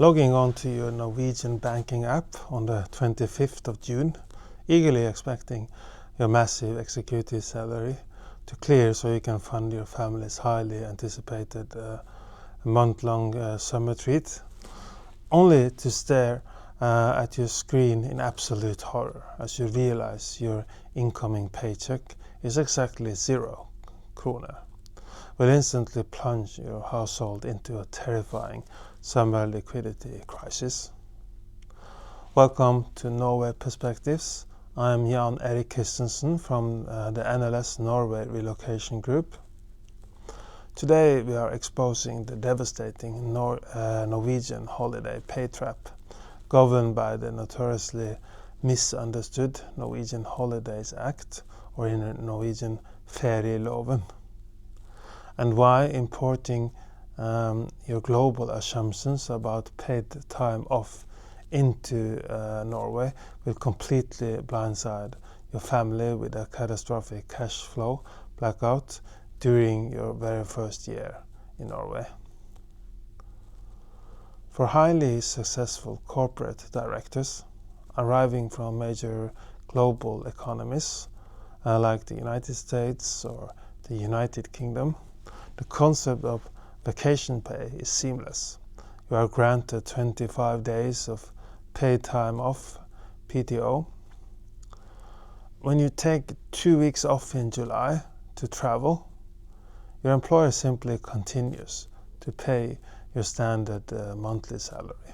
Logging on to your Norwegian banking app on the 25th of June, eagerly expecting your massive executive salary to clear so you can fund your family's highly anticipated month-long summer treat, only to stare at your screen in absolute horror as you realize your incoming paycheck is exactly 0 kroner, will instantly plunge your household into a terrifying summer liquidity crisis. Welcome to Norway Perspectives. I am Erik Christensen from the NLS Norway Relocation Group. Today we are exposing the devastating Norwegian Holiday Pay Trap, governed by the notoriously misunderstood Norwegian Holidays Act, or in Norwegian Ferieloven, and why importing your global assumptions about paid time off into Norway will completely blindside your family with a catastrophic cash flow blackout during your very first year in Norway. For highly successful corporate directors arriving from major global economies like the United States or the United Kingdom, the concept of vacation pay is seamless. You are granted 25 days of paid time off, PTO. When you take 2 weeks off in July to travel, your employer simply continues to pay your standard monthly salary.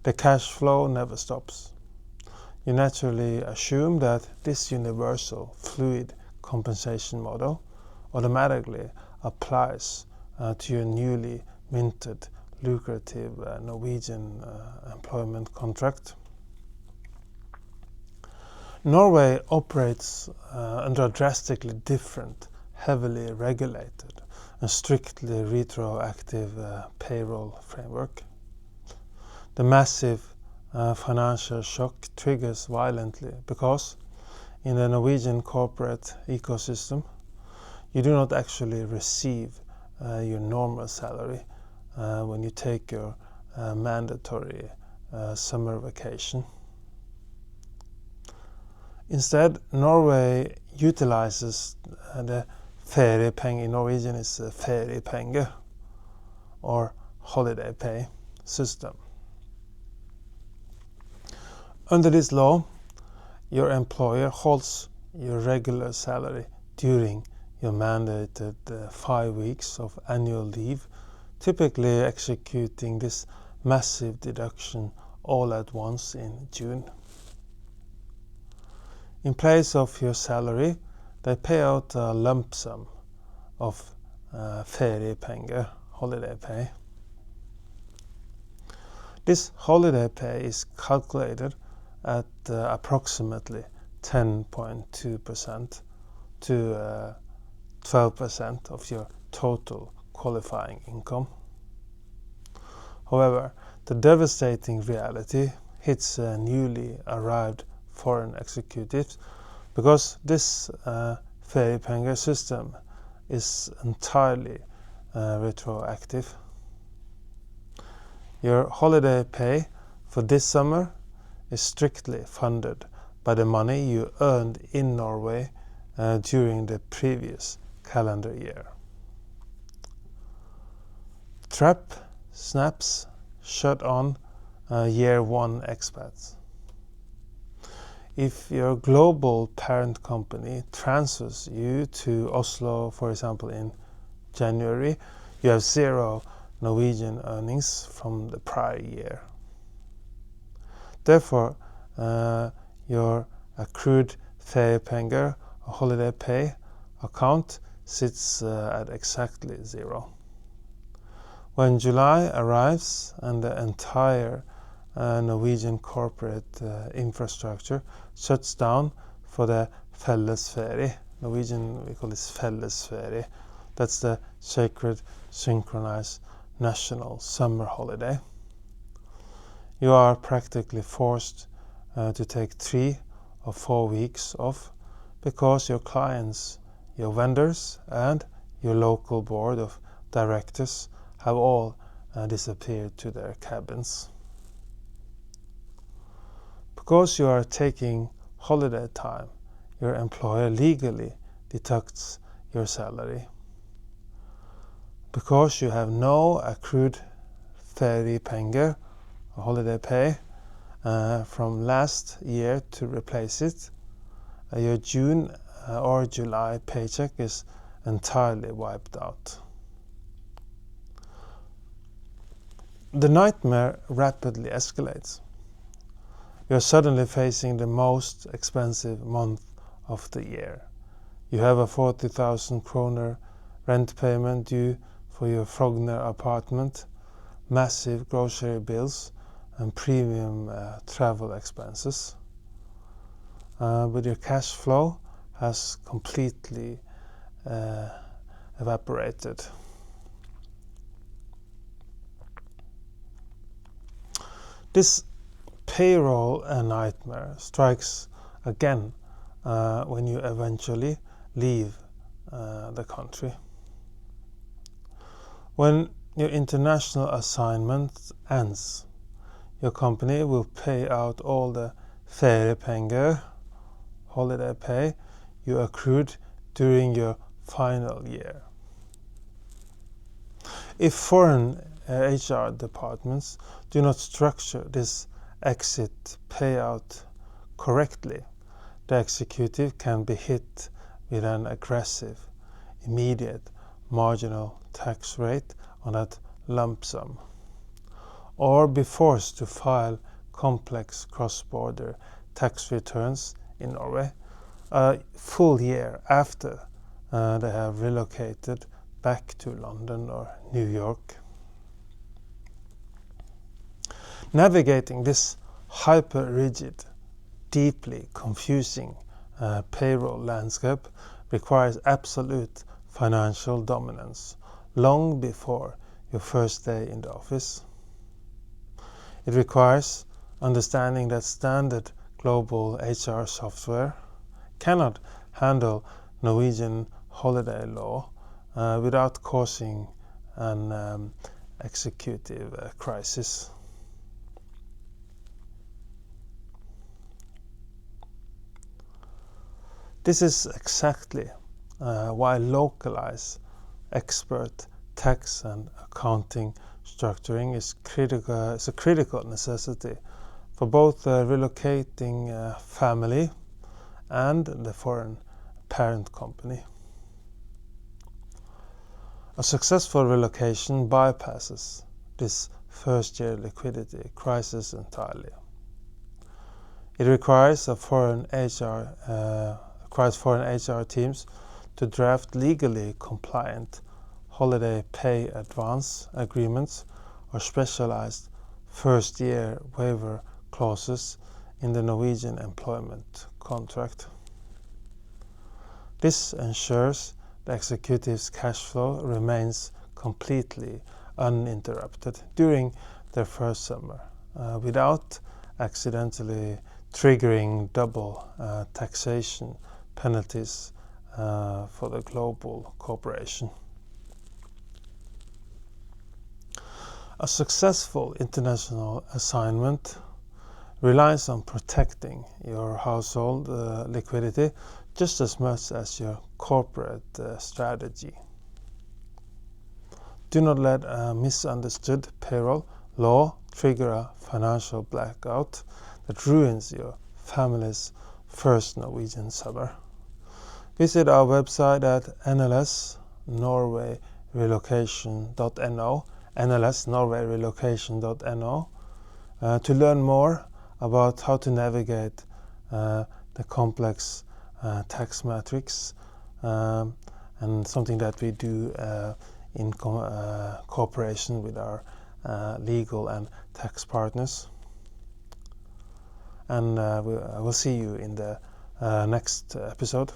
The cash flow never stops. You naturally assume that this universal fluid compensation model automatically applies to your newly minted lucrative Norwegian employment contract. Norway operates under a drastically different, heavily regulated and strictly retroactive payroll framework. The massive financial shock triggers violently because in the Norwegian corporate ecosystem, you do not actually receive your normal salary when you take your mandatory summer vacation. Instead, Norway utilizes the Feriepenger, in Norwegian is Feriepenger, or holiday pay system. Under this law, your employer holds your regular salary during your mandated 5 weeks of annual leave, typically executing this massive deduction all at once in June. In place of your salary, they pay out a lump sum of Feriepenger, holiday pay. This holiday pay is calculated at approximately 10.2% to 12% of your total qualifying income. However, the devastating reality hits newly arrived foreign executives because this Feriepenger system is entirely retroactive. Your holiday pay for this summer is strictly funded by the money you earned in Norway during the previous calendar year. Trap snaps shut on year one expats. If your global parent company transfers you to Oslo, for example, in January, you have 0 Norwegian earnings from the prior year. Therefore, your accrued Feriepenger or holiday pay account sits at exactly 0. When July arrives and the entire Norwegian corporate infrastructure shuts down for the Fellesferie, Norwegian we call this Fellesferie, that's the sacred synchronized national summer holiday, you are practically forced to take 3 or 4 weeks off because your clients, your vendors and your local board of directors have all disappear to their cabins. Because you are taking holiday time, your employer legally deducts your salary. Because you have no accrued Feriepenger, holiday pay, from last year to replace it, your June or July paycheck is entirely wiped out. The nightmare rapidly escalates. You are suddenly facing the most expensive month of the year. You have a 40,000 kroner rent payment due for your Frogner apartment, massive grocery bills, and premium travel expenses. But your cash flow has completely evaporated. This payroll nightmare strikes again when you eventually leave the country. When your international assignment ends, your company will pay out all the Feriepenger, holiday pay, you accrued during your final year. If foreign HR departments do not structure this exit payout correctly, the executive can be hit with an aggressive, immediate, marginal tax rate on that lump sum, or be forced to file complex cross-border tax returns in Norway a full year after they have relocated back to London or New York. Navigating this hyper-rigid, deeply confusing payroll landscape requires absolute financial dominance long before your first day in the office. It requires understanding that standard global HR software cannot handle Norwegian holiday law without causing an executive crisis. This is exactly why localized expert tax and accounting structuring is a critical necessity for both the relocating family and the foreign parent company. A successful relocation bypasses this first-year liquidity crisis entirely. It requires foreign HR teams to draft legally compliant holiday pay advance agreements or specialized first-year waiver clauses in the Norwegian employment contract. This ensures the executive's cash flow remains completely uninterrupted during their first summer without accidentally triggering double taxation penalties for the global corporation. A successful international assignment relies on protecting your household liquidity just as much as your corporate strategy. Do not let a misunderstood payroll law trigger a financial blackout that ruins your family's first Norwegian summer. Visit our website at nlsnorwayrelocation.no, nlsnorwayrelocation.no, to learn more about how to navigate the complex tax matrix, and something that we do in cooperation with our legal and tax partners. And I will see you in the next episode.